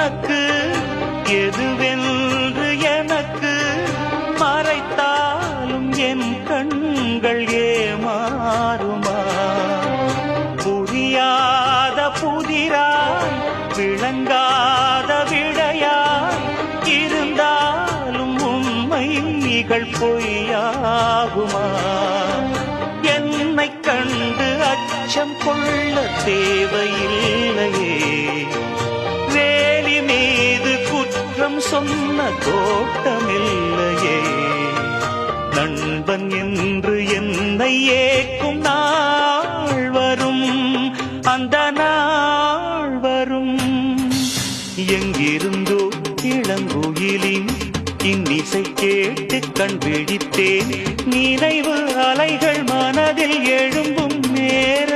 உனக்கு எதுவென்று எனக்கு மறைத்தாலும் என் கண்கள் ஏமாறுமா? புரியாத புதிராய் விளங்காத விடையாய் இருந்தாலும் உண்மைகள் பொய்யாகுமா? என்னை கண்டு அச்சம் கொள்ள தேவையில்லையே, வேலி மீது குற்றம் சொன்ன தோட்டமில்லையே. நண்பன் என்று என்னை ஏக்கும் நாள் வரும், அந்த நாள் வரும். எங்கிருந்தோ இளங்குயிலின் இன்னிசை கேட்டு கண் விழித்தேன். நினைவு அலைகள் மனதில் எழும்பும் நேரம்